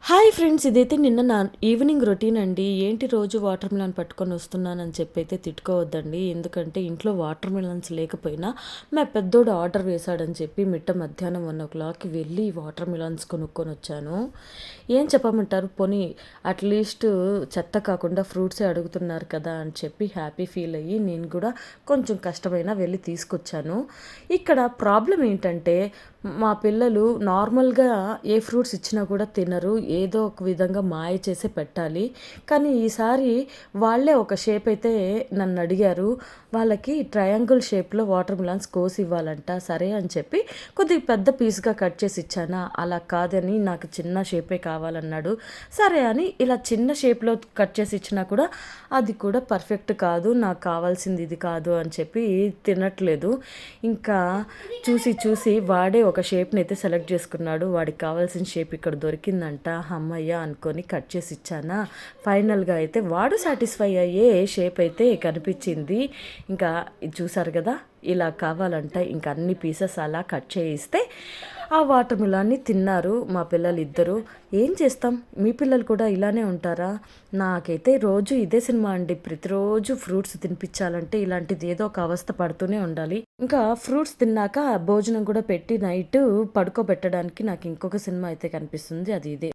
Hi friends! ఇదైతే నిన్న నా ఈవినింగ్ రొటీన్ అండి. ఏంటి రోజు వాటర్ మిలన్ పట్టుకొని వస్తున్నానని చెప్పి అయితే తిట్టుకోవద్దండి. ఎందుకంటే ఇంట్లో వాటర్ మిలన్స్ లేకపోయినా మా పెద్దోడు ఆర్డర్ వేశాడని చెప్పి మిట్ట మధ్యాహ్నం 1:00కి వెళ్ళి వాటర్ మిలన్స్ కొనుక్కొని వచ్చాను. ఏం చెప్పమంటారు, పోనీ అట్లీస్ట్ చెత్త కాకుండా ఫ్రూట్సే అడుగుతున్నారు కదా అని చెప్పి హ్యాపీ ఫీల్ అయ్యి నేను కూడా కొంచెం కష్టమైనా వెళ్ళి తీసుకొచ్చాను. ఇక్కడ ప్రాబ్లం ఏంటంటే మా పిల్లలు నార్మల్గా ఏ ఫ్రూట్స్ ఇచ్చినా కూడా తినరు. ఏదో ఒక విధంగా మాయ చేసే పెట్టాలి. కానీ ఈసారి వాళ్ళే ఒక షేప్ అయితే నన్ను అడిగారు. వాళ్ళకి ట్రయాంగిల్ షేప్లో వాటర్ మిలన్స్ కోసి ఇవ్వాలంట. సరే అని చెప్పి కొద్దిగా పెద్ద పీస్గా కట్ చేసి ఇచ్చానా, అలా కాదని నాకు చిన్న షేపే కావాలన్నాడు. సరే అని ఇలా చిన్న షేప్లో కట్ చేసి ఇచ్చినా కూడా అది కూడా పర్ఫెక్ట్ కాదు, నాకు కావాల్సింది ఇది కాదు అని చెప్పి తినట్లేదు. ఇంకా చూసి చూసి వాడే ఒక షేప్ని అయితే సెలెక్ట్ చేసుకున్నాడు. వాడికి కావాల్సిన షేప్ ఇక్కడ దొరికిందంట. అమ్మయ్య అనుకొని కట్ చేసి ఇచ్చానా. ఫైనల్గా అయితే వాడు సాటిస్ఫై అయ్యే షేప్ అయితే కనిపించింది. ఇంకా చూసారు కదా, ఇలా కావాలంట. ఇంకా అన్ని పీసెస్ అలా కట్ చేయిస్తే ఆ వాటర్ మిలాన్ని తిన్నారు మా పిల్లలు ఇద్దరు. ఏం చేస్తాం, మీ పిల్లలు కూడా ఇలానే ఉంటారా? నాకైతే రోజు ఇదే సినిమా అండి. ప్రతిరోజు ఫ్రూట్స్ తినిపించాలంటే ఇలాంటిది ఏదో ఒక అవస్థ పడుతూనే ఉండాలి. ఇంకా ఫ్రూట్స్ తిన్నాక భోజనం కూడా పెట్టి నైట్ పడుకోబెట్టడానికి నాకు ఇంకొక సినిమా అయితే కనిపిస్తుంది. అది ఇదే.